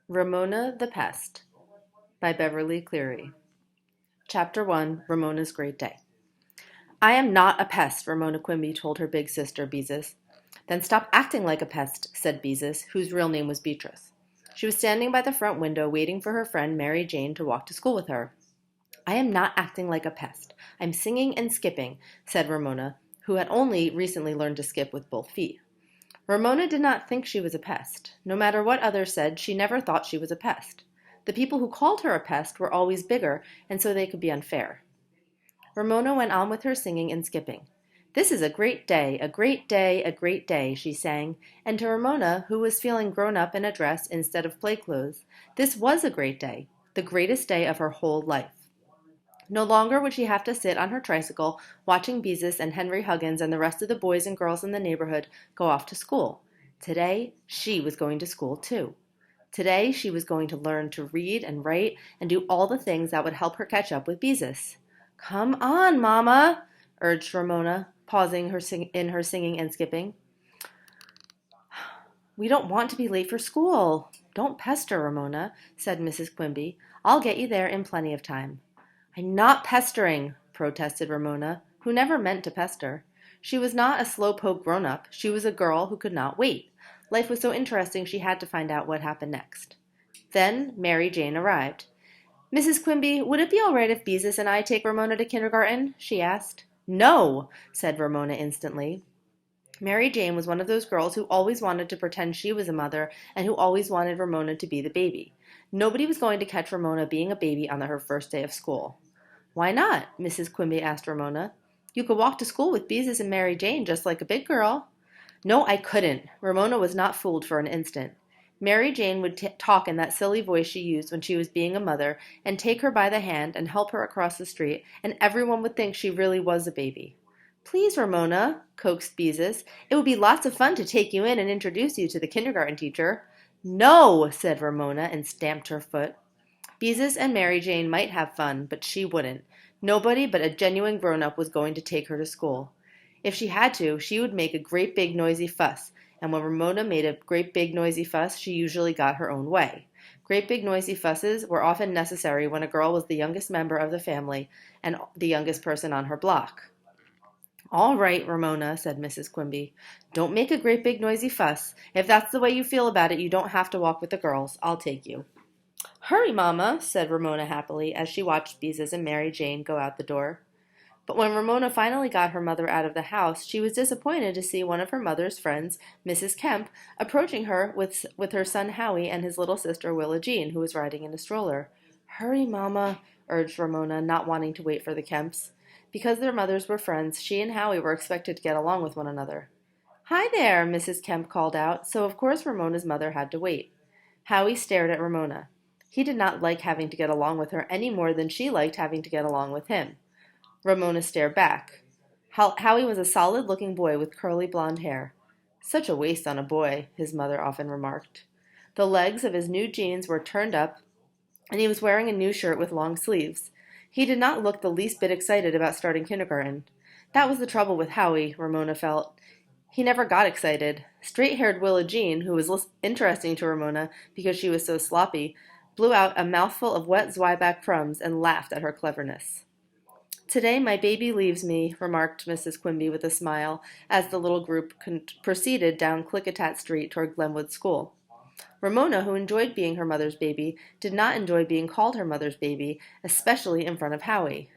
Ramona the Pest by Beverly Cleary. Chapter 1, Ramona's Great Day. I am not a pest, Ramona Quimby told her big sister, Beezus. Then stop acting like a pest, said Beezus, whose real name was Beatrice. She was standing by the front window waiting for her friend Mary Jane to walk to school with her. I am not acting like a pest. I'm singing and skipping, said Ramona, who had only recently learned to skip with both feet. Ramona did not think she was a pest. No matter what others said, she never thought she was a pest. The people who called her a pest were always bigger, and so they could be unfair. Ramona went on with her singing and skipping. This is a great day, a great day, a great day, she sang, and to Ramona, who was feeling grown up in a dress instead of play clothes, this was a great day, the greatest day of her whole life. No longer would she have to sit on her tricycle watching Beezus and Henry Huggins and the rest of the boys and girls in the neighborhood go off to school. Today, she was going to school too. Today, she was going to learn to read and write and do all the things that would help her catch up with Beezus. Come on, Mama, urged Ramona, pausing in her singing and skipping. We don't want to be late for school. Don't pester, Ramona, said Mrs. Quimby. I'll get you there in plenty of time. I'm not pestering, protested Ramona, who never meant to pester. She was not a slowpoke grown-up. She was a girl who could not wait. Life was so interesting she had to find out what happened next. Then Mary Jane arrived. Mrs. Quimby, would it be all right if Beezus and I take Ramona to kindergarten? She asked. No, said Ramona instantly. Mary Jane was one of those girls who always wanted to pretend she was a mother and who always wanted Ramona to be the baby. Nobody was going to catch Ramona being a baby on her first day of school. Why not? Mrs. Quimby asked Ramona. You could walk to school with Beezus and Mary Jane just like a big girl. No, I couldn't. Ramona was not fooled for an instant. Mary Jane would talk in that silly voice she used when she was being a mother and take her by the hand and help her across the street, and everyone would think she really was a baby. Please, Ramona, coaxed Beezus. It would be lots of fun to take you in and introduce you to the kindergarten teacher. No, said Ramona and stamped her foot. Beezus and Mary Jane might have fun, but she wouldn't. Nobody but a genuine grown-up was going to take her to school. If she had to, she would make a great big noisy fuss, and when Ramona made a great big noisy fuss, she usually got her own way. Great big noisy fusses were often necessary when a girl was the youngest member of the family and the youngest person on her block. All right, Ramona, said Mrs. Quimby. Don't make a great big noisy fuss. If that's the way you feel about it, you don't have to walk with the girls. I'll take you. Hurry, Mama, said Ramona happily as she watched Beezus and Mary Jane go out the door. But when Ramona finally got her mother out of the house, she was disappointed to see one of her mother's friends, Mrs. Kemp, approaching her with her son Howie and his little sister Willa Jean, who was riding in a stroller. Hurry, Mama, urged Ramona, not wanting to wait for the Kemps. Because their mothers were friends, she and Howie were expected to get along with one another. Hi there, Mrs. Kemp called out, so of course Ramona's mother had to wait. Howie stared at Ramona. He did not like having to get along with her any more than she liked having to get along with him. Ramona stared back. Howie was a solid-looking boy with curly blonde hair. Such a waste on a boy, his mother often remarked. The legs of his new jeans were turned up, and he was wearing a new shirt with long sleeves. He did not look the least bit excited about starting kindergarten. That was the trouble with Howie, Ramona felt. He never got excited. Straight-haired Willa Jean, who was interesting to Ramona because she was so sloppy, blew out a mouthful of wet Zwieback crumbs and laughed at her cleverness. Today my baby leaves me, remarked Mrs. Quimby with a smile, as the little group proceeded down Klickitat Street toward Glenwood School. Ramona, who enjoyed being her mother's baby, did not enjoy being called her mother's baby, especially in front of Howie.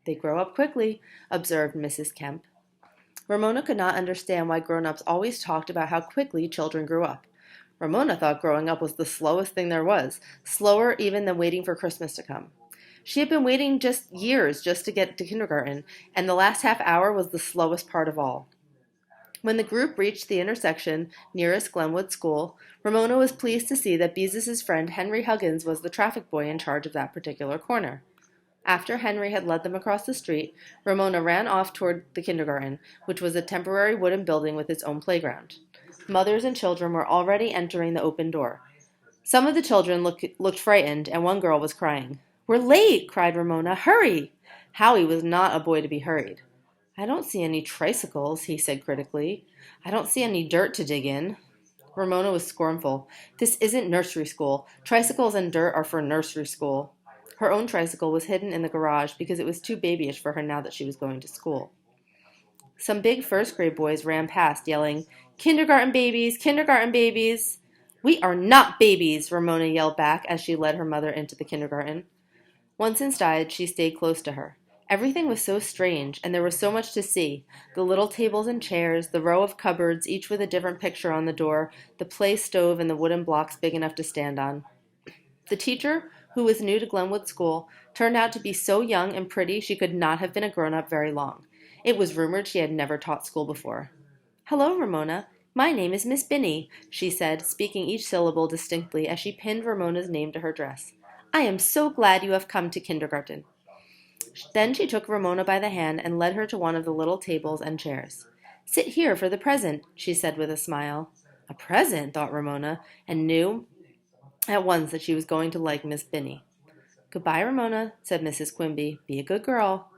They grow up quickly, observed Mrs. Kemp. Ramona could not understand why grown-ups always talked about how quickly children grew up. Ramona thought growing up was the slowest thing there was, slower even than waiting for Christmas to come. She had been waiting years just to get to kindergarten, and the last half hour was the slowest part of all. When the group reached the intersection nearest Glenwood School, Ramona was pleased to see that Beezus' friend Henry Huggins was the traffic boy in charge of that particular corner. After Henry had led them across the street, Ramona ran off toward the kindergarten, which was a temporary wooden building with its own playground. Mothers and children were already entering the open door. Some of the children looked frightened, and one girl was crying. We're late, cried Ramona. Hurry! Howie was not a boy to be hurried. I don't see any tricycles, he said critically. I don't see any dirt to dig in. Ramona was scornful. This isn't nursery school. Tricycles and dirt are for nursery school. Her own tricycle was hidden in the garage because it was too babyish for her now that she was going to school. Some big first grade boys ran past, yelling, "Kindergarten babies! Kindergarten babies!" "We are not babies!" Ramona yelled back as she led her mother into the kindergarten. Once inside, she stayed close to her. Everything was so strange, and there was so much to see. The little tables and chairs, the row of cupboards, each with a different picture on the door, the play stove, and the wooden blocks big enough to stand on. The teacher, who was new to Glenwood School, turned out to be so young and pretty she could not have been a grown-up very long. It was rumored she had never taught school before. "Hello, Ramona. My name is Miss Binney," she said, speaking each syllable distinctly as she pinned Ramona's name to her dress. "I am so glad you have come to kindergarten." Then she took Ramona by the hand and led her to one of the little tables and chairs. "Sit here for the present," she said with a smile. A present, thought Ramona, and knew at once that she was going to like Miss Binney. "Goodbye, Ramona," said Mrs. Quimby. "Be a good girl."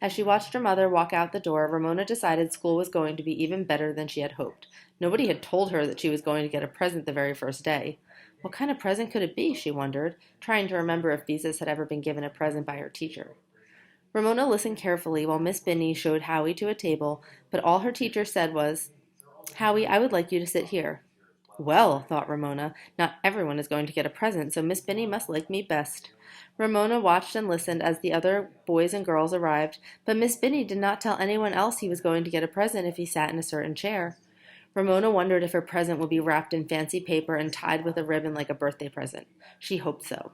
As she watched her mother walk out the door, Ramona decided school was going to be even better than she had hoped. Nobody had told her that she was going to get a present the very first day. What kind of present could it be, she wondered, trying to remember if Beezus had ever been given a present by her teacher. Ramona listened carefully while Miss Binney showed Howie to a table, but all her teacher said was, "Howie, I would like you to sit here." Well, thought Ramona, not everyone is going to get a present, so Miss Binney must like me best. Ramona watched and listened as the other boys and girls arrived, but Miss Binney did not tell anyone else he was going to get a present if he sat in a certain chair. Ramona wondered if her present would be wrapped in fancy paper and tied with a ribbon like a birthday present. She hoped so.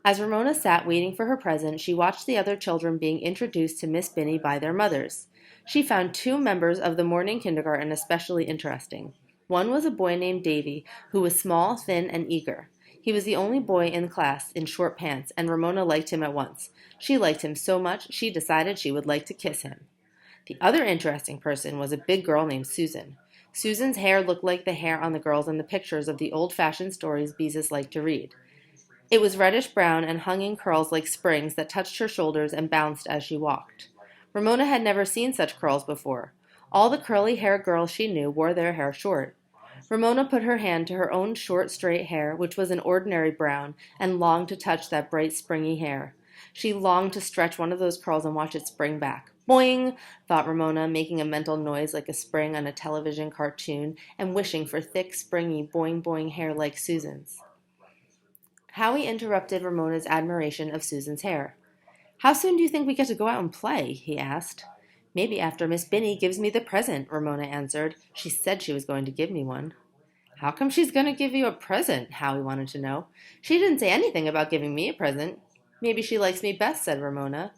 As Ramona sat waiting for her present, she watched the other children being introduced to Miss Binney by their mothers. She found 2 members of the morning kindergarten especially interesting. One was a boy named Davy, who was small, thin, and eager. He was the only boy in class in short pants, and Ramona liked him at once. She liked him so much, she decided she would like to kiss him. The other interesting person was a big girl named Susan. Susan's hair looked like the hair on the girls in the pictures of the old-fashioned stories Beezus liked to read. It was reddish-brown and hung in curls like springs that touched her shoulders and bounced as she walked. Ramona had never seen such curls before. All the curly-haired girls she knew wore their hair short. Ramona put her hand to her own short, straight hair, which was an ordinary brown, and longed to touch that bright, springy hair. She longed to stretch one of those curls and watch it spring back. "Boing!" thought Ramona, making a mental noise like a spring on a television cartoon and wishing for thick, springy, boing-boing hair like Susan's. Howie interrupted Ramona's admiration of Susan's hair. "How soon do you think we get to go out and play?" he asked. "Maybe after Miss Binney gives me the present," Ramona answered. "She said she was going to give me one." "How come she's going to give you a present?" Howie wanted to know. "She didn't say anything about giving me a present." "Maybe she likes me best," said Ramona.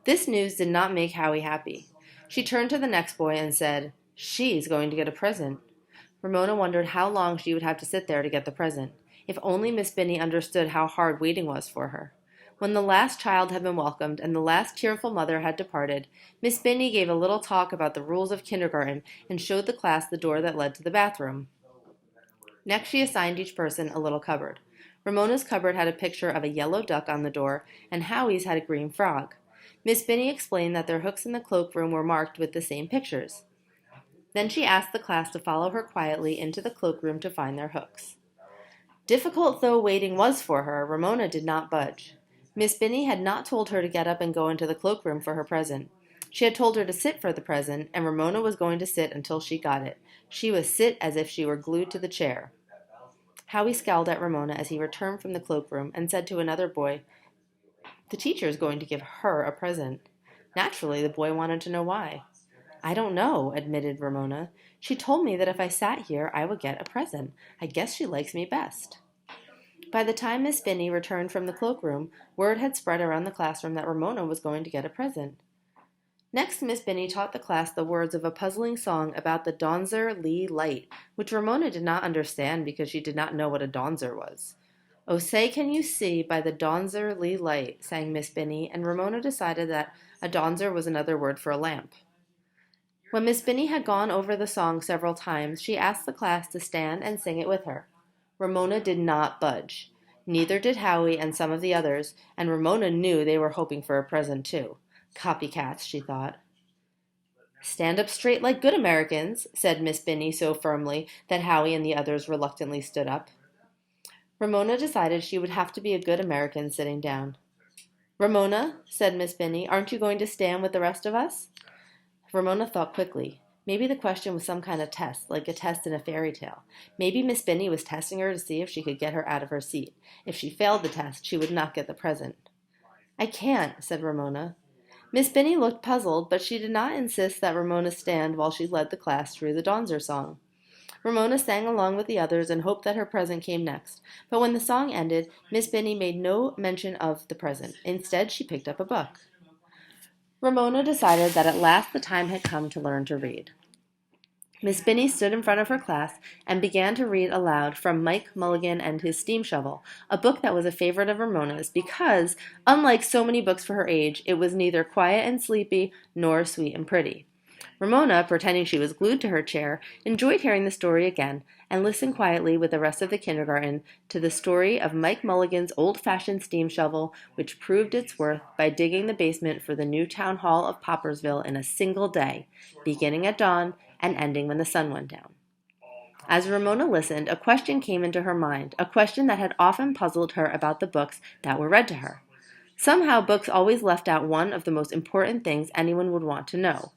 This news did not make Howie happy. She turned to the next boy and said, "She's going to get a present." Ramona wondered how long she would have to sit there to get the present. If only Miss Binney understood how hard waiting was for her. When the last child had been welcomed and the last tearful mother had departed, Miss Binney gave a little talk about the rules of kindergarten and showed the class the door that led to the bathroom. Next, she assigned each person a little cupboard. Ramona's cupboard had a picture of a yellow duck on the door, and Howie's had a green frog. Miss Binney explained that their hooks in the cloakroom were marked with the same pictures. Then she asked the class to follow her quietly into the cloakroom to find their hooks. Difficult though waiting was for her, Ramona did not budge. Miss Binney had not told her to get up and go into the cloakroom for her present. She had told her to sit for the present, and Ramona was going to sit until she got it. She would sit as if she were glued to the chair. Howie scowled at Ramona as he returned from the cloakroom and said to another boy, "The teacher is going to give her a present." Naturally, the boy wanted to know why. "I don't know," admitted Ramona. "She told me that if I sat here, I would get a present. I guess she likes me best." By the time Miss Binney returned from the cloakroom, word had spread around the classroom that Ramona was going to get a present. Next, Miss Binney taught the class the words of a puzzling song about the Donzer Lee light, which Ramona did not understand because she did not know what a donzer was. "Oh, say can you see by the Donzer Lee light," sang Miss Binney, and Ramona decided that a donzer was another word for a lamp. When Miss Binney had gone over the song several times, she asked the class to stand and sing it with her. Ramona did not budge. Neither did Howie and some of the others, and Ramona knew they were hoping for a present too. Copycats, she thought. Stand up straight like good Americans, said Miss Binny so firmly that Howie and the others reluctantly stood up. Ramona decided she would have to be a good American sitting down. Ramona, said Miss Binny, aren't you going to stand with the rest of us? Ramona thought quickly. Maybe the question was some kind of test, like a test in a fairy tale. Maybe Miss Binny was testing her to see if she could get her out of her seat. If she failed the test, she would not get the present. I can't, said Ramona. Miss Binny looked puzzled, but she did not insist that Ramona stand while she led the class through the Donzer song. Ramona sang along with the others and hoped that her present came next. But when the song ended, Miss Binny made no mention of the present. Instead, she picked up a book. Ramona decided that at last the time had come to learn to read. Miss Binny stood in front of her class and began to read aloud from Mike Mulligan and His Steam Shovel, a book that was a favorite of Ramona's because, unlike so many books for her age, it was neither quiet and sleepy nor sweet and pretty. Ramona, pretending she was glued to her chair, enjoyed hearing the story again and listened quietly with the rest of the kindergarten to the story of Mike Mulligan's old-fashioned steam shovel, which proved its worth by digging the basement for the new town hall of Poppersville in a single day, beginning at dawn and ending when the sun went down. As Ramona listened, a question came into her mind, a question that had often puzzled her about the books that were read to her. Somehow, books always left out one of the most important things anyone would want to know.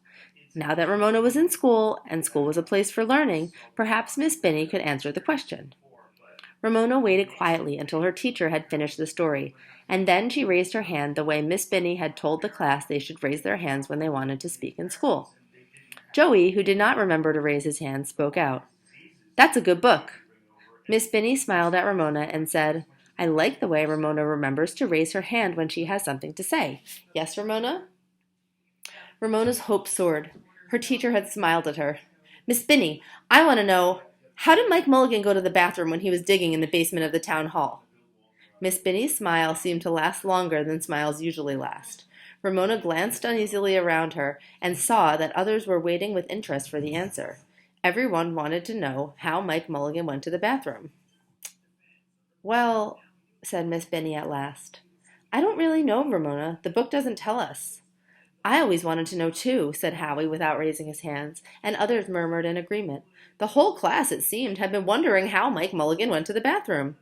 Now that Ramona was in school, and school was a place for learning, perhaps Miss Binny could answer the question. Ramona waited quietly until her teacher had finished the story, and then she raised her hand the way Miss Binny had told the class they should raise their hands when they wanted to speak in school. Joey, who did not remember to raise his hand, spoke out. That's a good book. Miss Binny smiled at Ramona and said, I like the way Ramona remembers to raise her hand when she has something to say. Yes, Ramona? Ramona's hope soared. Her teacher had smiled at her. Miss Binny, I want to know, how did Mike Mulligan go to the bathroom when he was digging in the basement of the town hall? Miss Binny's smile seemed to last longer than smiles usually last. Ramona glanced uneasily around her and saw that others were waiting with interest for the answer. Everyone wanted to know how Mike Mulligan went to the bathroom. Well, said Miss Binny at last, I don't really know, Ramona. The book doesn't tell us. I always wanted to know, too, said Howie without raising his hands, and others murmured in agreement. The whole class, it seemed, had been wondering how Mike Mulligan went to the bathroom.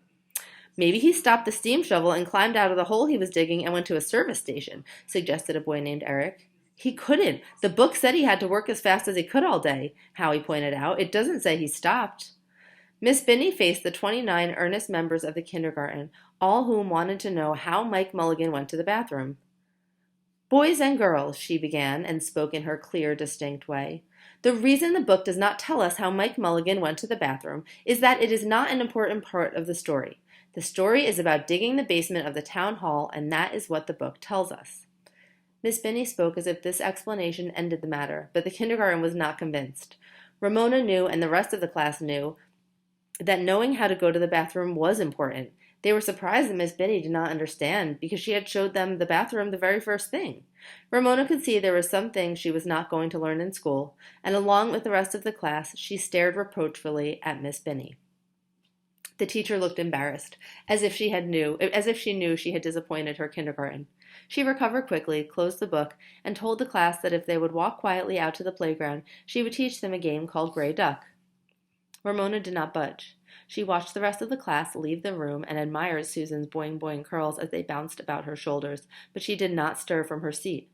Maybe he stopped the steam shovel and climbed out of the hole he was digging and went to a service station, suggested a boy named Eric. He couldn't. The book said he had to work as fast as he could all day, Howie pointed out. It doesn't say he stopped. Miss Binny faced the 29 earnest members of the kindergarten, all whom wanted to know how Mike Mulligan went to the bathroom. Boys and girls, she began, and spoke in her clear, distinct way. The reason the book does not tell us how Mike Mulligan went to the bathroom is that it is not an important part of the story. The story is about digging the basement of the town hall, and that is what the book tells us. Miss Binny spoke as if this explanation ended the matter, but the kindergarten was not convinced. Ramona knew, and the rest of the class knew, that knowing how to go to the bathroom was important. They were surprised that Miss Binny did not understand, because she had showed them the bathroom the very first thing. Ramona could see there were some things she was not going to learn in school, and along with the rest of the class, she stared reproachfully at Miss Binny. The teacher looked embarrassed, as if she knew she had disappointed her kindergarten. She recovered quickly, closed the book, and told the class that if they would walk quietly out to the playground, she would teach them a game called Gray Duck. Ramona did not budge. She watched the rest of the class leave the room and admired Susan's boing-boing curls as they bounced about her shoulders, but she did not stir from her seat.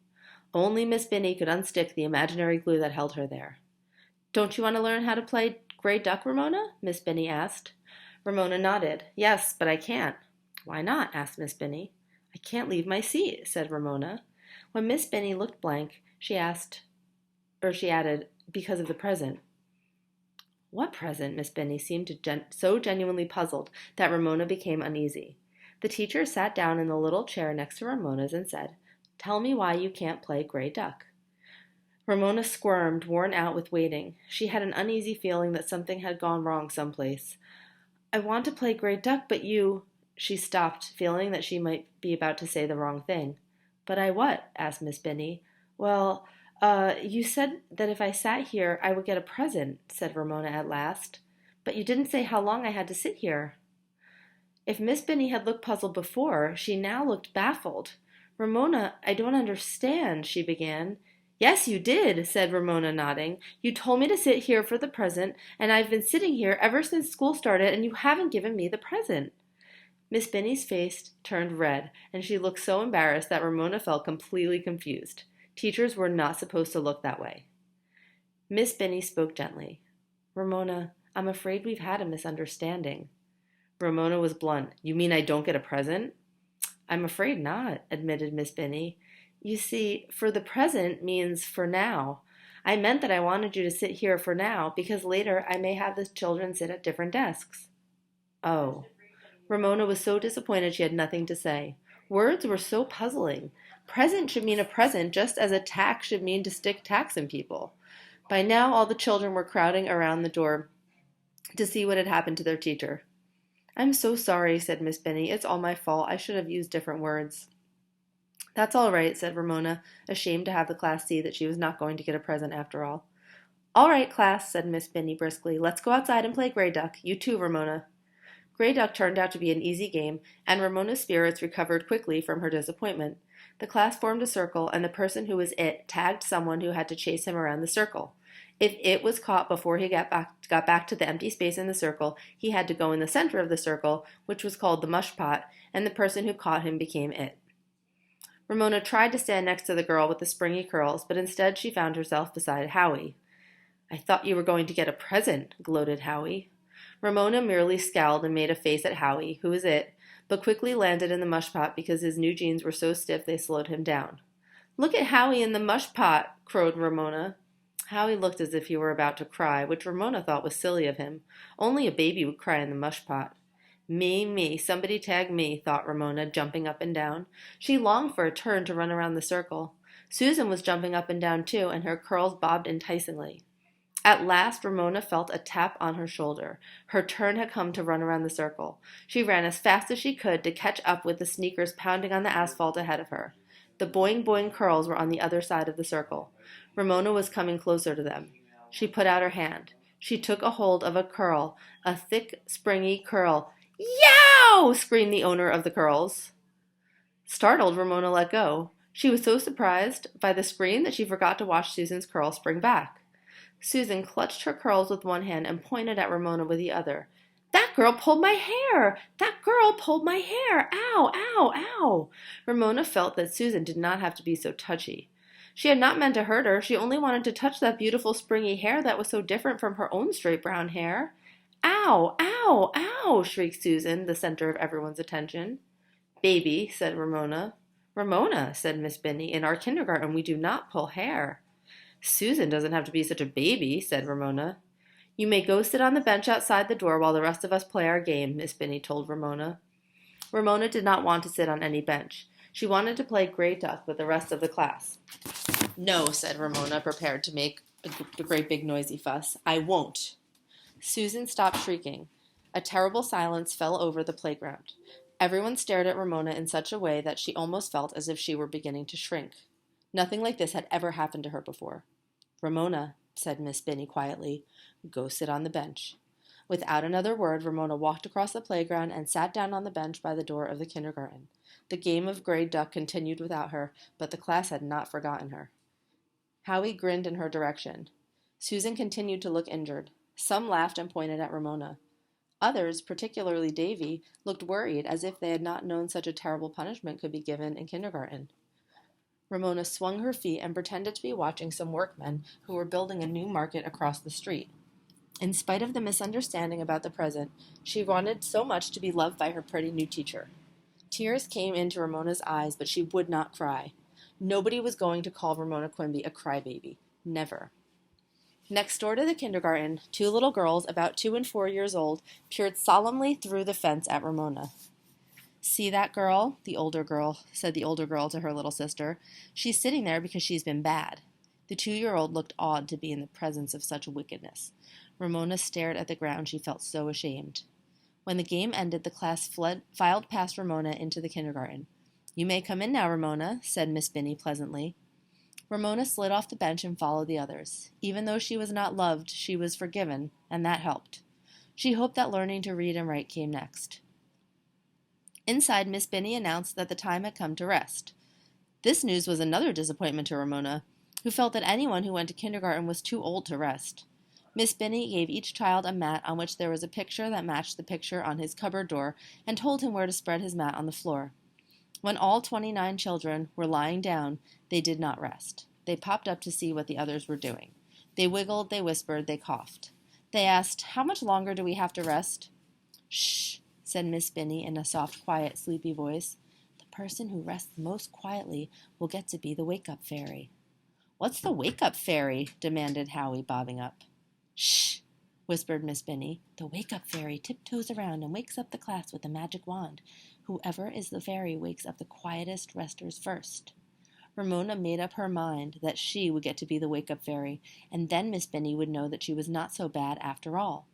Only Miss Binny could unstick the imaginary glue that held her there. Don't you want to learn how to play Gray Duck, Ramona? Miss Binny asked. Ramona nodded. Yes, but I can't. Why not? Asked Miss Binny. I can't leave my seat, said Ramona. When Miss Binny looked blank, she added, because of the present. What present? Miss Binny seemed so genuinely puzzled that Ramona became uneasy. The teacher sat down in the little chair next to Ramona's and said, Tell me why you can't play Gray Duck. Ramona squirmed, worn out with waiting. She had an uneasy feeling that something had gone wrong someplace. I want to play Gray Duck, but you... She stopped, feeling that she might be about to say the wrong thing. But I what? Asked Miss Binny. Well, you said that if I sat here, I would get a present, said Ramona at last. But you didn't say how long I had to sit here. If Miss Binny had looked puzzled before, she now looked baffled. Ramona, I don't understand, she began. Yes, you did, said Ramona, nodding. You told me to sit here for the present, and I've been sitting here ever since school started, and you haven't given me the present. Miss Binny's face turned red, and she looked so embarrassed that Ramona felt completely confused. Teachers were not supposed to look that way. Miss Binny spoke gently. Ramona, I'm afraid we've had a misunderstanding. Ramona was blunt. You mean I don't get a present? I'm afraid not, admitted Miss Binny. You see, for the present means for now. I meant that I wanted you to sit here for now, because later I may have the children sit at different desks. Oh. Ramona was so disappointed she had nothing to say. Words were so puzzling. Present should mean a present, just as a tack should mean to stick tacks in people. By now, all the children were crowding around the door to see what had happened to their teacher. I'm so sorry, said Miss Benny. It's all my fault. I should have used different words. That's all right, said Ramona, ashamed to have the class see that she was not going to get a present after all. All right, class, said Miss Benny briskly. Let's go outside and play Grey Duck. You too, Ramona. Grey Duck turned out to be an easy game, and Ramona's spirits recovered quickly from her disappointment. The class formed a circle, and the person who was it tagged someone who had to chase him around the circle. If it was caught before he got back to the empty space in the circle, he had to go in the center of the circle, which was called the mush pot, and the person who caught him became it. Ramona tried to stand next to the girl with the springy curls, but instead she found herself beside Howie. I thought you were going to get a present, gloated Howie. Ramona merely scowled and made a face at Howie, who was it, but quickly landed in the mush pot because his new jeans were so stiff they slowed him down. Look at Howie in the mush pot, crowed Ramona. Howie looked as if he were about to cry, which Ramona thought was silly of him. Only a baby would cry in the mush pot. Me, somebody tag me, thought Ramona, jumping up and down. She longed for a turn to run around the circle. Susan was jumping up and down too, and her curls bobbed enticingly. At last, Ramona felt a tap on her shoulder. Her turn had come to run around the circle. She ran as fast as she could to catch up with the sneakers pounding on the asphalt ahead of her. The boing boing curls were on the other side of the circle. Ramona was coming closer to them. She put out her hand. She took a hold of a curl, a thick, springy curl. Yow! Screamed the owner of the curls. Startled, Ramona let go. She was so surprised by the scream that she forgot to watch Susan's curl spring back. Susan clutched her curls with one hand and pointed at Ramona with the other. That girl pulled my hair! That girl pulled my hair! Ow, ow, ow! Ramona felt that Susan did not have to be so touchy. She had not meant to hurt her. She only wanted to touch that beautiful springy hair that was so different from her own straight brown hair. Ow, ow, ow! Shrieked Susan, the center of everyone's attention. Baby, said Ramona. Ramona, said Miss Binny, in our kindergarten we do not pull hair. Susan doesn't have to be such a baby, said Ramona. You may go sit on the bench outside the door while the rest of us play our game, Miss Binny told Ramona. Ramona did not want to sit on any bench. She wanted to play Grey Duck with the rest of the class. No, said Ramona, prepared to make a great big noisy fuss. I won't. Susan stopped shrieking. A terrible silence fell over the playground. Everyone stared at Ramona in such a way that she almost felt as if she were beginning to shrink. Nothing like this had ever happened to her before. Ramona, said Miss Binny quietly, go sit on the bench. Without another word, Ramona walked across the playground and sat down on the bench by the door of the kindergarten. The game of Grey Duck continued without her, but the class had not forgotten her. Howie grinned in her direction. Susan continued to look injured. Some laughed and pointed at Ramona. Others, particularly Davy, looked worried as if they had not known such a terrible punishment could be given in kindergarten. Ramona swung her feet and pretended to be watching some workmen who were building a new market across the street. In spite of the misunderstanding about the present, she wanted so much to be loved by her pretty new teacher. Tears came into Ramona's eyes, but she would not cry. Nobody was going to call Ramona Quimby a crybaby. Never. Next door to the kindergarten, two little girls, about 2 and 4 years old, peered solemnly through the fence at Ramona. See that girl? Said the older girl to her little sister. She's sitting there because she's been bad. The 2-year-old looked awed to be in the presence of such wickedness. Ramona stared at the ground. She felt so ashamed. When the game ended, the class filed past Ramona into the kindergarten. You may come in now, Ramona, said Miss Binny pleasantly. Ramona slid off the bench and followed the others. Even though she was not loved, she was forgiven, and that helped. She hoped that learning to read and write came next. Inside, Miss Binny announced that the time had come to rest. This news was another disappointment to Ramona. who felt that anyone who went to kindergarten was too old to rest. Miss Binny gave each child a mat on which there was a picture that matched the picture on his cupboard door and told him where to spread his mat on the floor. When all 29 children were lying down, they did not rest. They popped up to see what the others were doing. They wiggled, they whispered, they coughed. They asked, "How much longer do we have to rest?" "Shh," said Miss Binny in a soft, quiet, sleepy voice. "The person who rests most quietly will get to be the wake-up fairy." "What's the wake-up fairy?" demanded Howie, bobbing up. "Shh," whispered Miss Binny. "The wake-up fairy tiptoes around and wakes up the class with a magic wand. Whoever is the fairy wakes up the quietest resters first." Ramona made up her mind that she would get to be the wake-up fairy, and then Miss Binny would know that she was not so bad after all.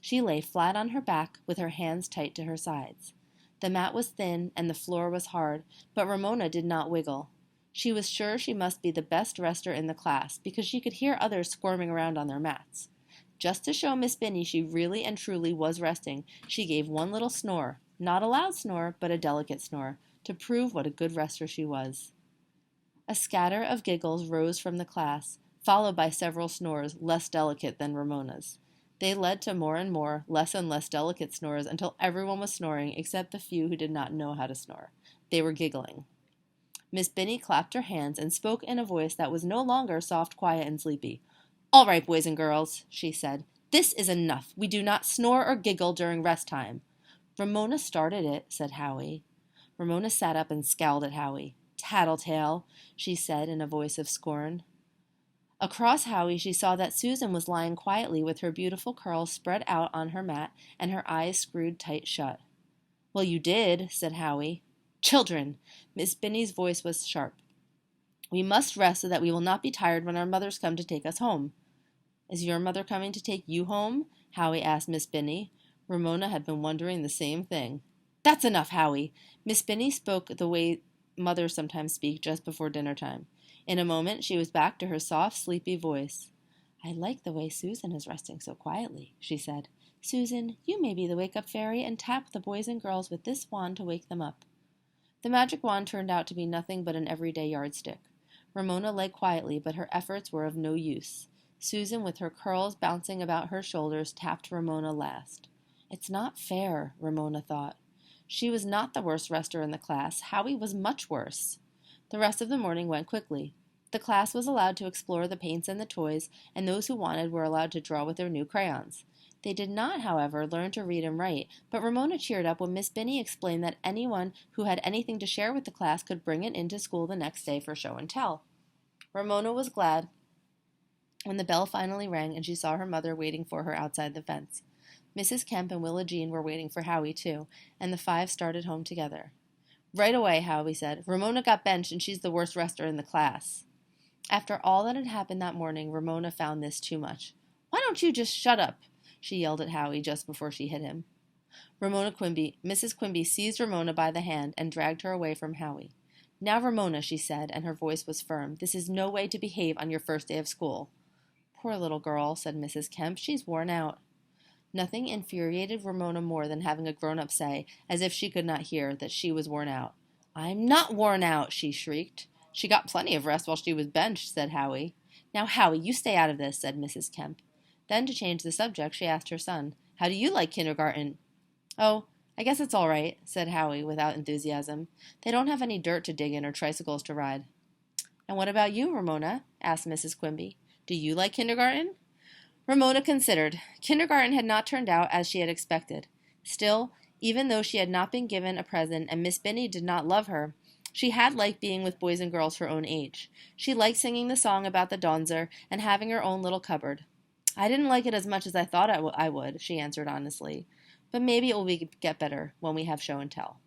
She lay flat on her back with her hands tight to her sides. The mat was thin and the floor was hard, but Ramona did not wiggle. She was sure she must be the best rester in the class because she could hear others squirming around on their mats. Just to show Miss Binny she really and truly was resting, she gave one little snore, not a loud snore, but a delicate snore, to prove what a good rester she was. A scatter of giggles rose from the class, followed by several snores less delicate than Ramona's. They led to more and more, less and less delicate snores until everyone was snoring except the few who did not know how to snore. They were giggling. Miss Binny clapped her hands and spoke in a voice that was no longer soft, quiet, and sleepy. "All right, boys and girls," she said. "This is enough. We do not snore or giggle during rest time." "Ramona started it," said Howie. Ramona sat up and scowled at Howie. "Tattletale," she said in a voice of scorn. Across Howie she saw that Susan was lying quietly with her beautiful curls spread out on her mat and her eyes screwed tight shut. "Well, you did," said Howie. "Children!" Miss Binny's voice was sharp. "We must rest so that we will not be tired when our mothers come to take us home." "Is your mother coming to take you home?" Howie asked Miss Binny. Ramona had been wondering the same thing. "That's enough, Howie!" Miss Binny spoke the way mothers sometimes speak just before dinner time. In a moment she was back to her soft, sleepy voice. "I like the way Susan is resting so quietly," she said. "Susan, you may be the wake-up fairy and tap the boys and girls with this wand to wake them up." The magic wand turned out to be nothing but an everyday yardstick. Ramona lay quietly, but her efforts were of no use. Susan, with her curls bouncing about her shoulders, tapped Ramona last. "It's not fair," Ramona thought. She was not the worst rester in the class. Howie was much worse. The rest of the morning went quickly. The class was allowed to explore the paints and the toys, and those who wanted were allowed to draw with their new crayons. They did not, however, learn to read and write, but Ramona cheered up when Miss Binny explained that anyone who had anything to share with the class could bring it into school the next day for show and tell. Ramona was glad when the bell finally rang and she saw her mother waiting for her outside the fence. Mrs. Kemp and Willa Jean were waiting for Howie, too, and the five started home together. "Right away," Howie said. "Ramona got benched and she's the worst rester in the class." After all that had happened that morning, Ramona found this too much. "Why don't you just shut up?" she yelled at Howie just before she hit him. Mrs. Quimby seized Ramona by the hand and dragged her away from Howie. "Now, Ramona," she said, and her voice was firm, "this is no way to behave on your first day of school." "Poor little girl," said Mrs. Kemp. "She's worn out." Nothing infuriated Ramona more than having a grown-up say, as if she could not hear, that she was worn out. "I'm not worn out," she shrieked. "She got plenty of rest while she was benched," said Howie. "Now, Howie, you stay out of this," said Mrs. Kemp. Then, to change the subject, she asked her son, "How do you like kindergarten?" "Oh, I guess it's all right," said Howie without enthusiasm. "They don't have any dirt to dig in or tricycles to ride." "And what about you, Ramona?" asked Mrs. Quimby. "Do you like kindergarten?" Ramona considered. Kindergarten had not turned out as she had expected. Still, even though she had not been given a present and Miss Binny did not love her, she had liked being with boys and girls her own age. She liked singing the song about the Donzer and having her own little cupboard. "I didn't like it as much as I thought I would," she answered honestly. "But maybe it will get better when we have show and tell."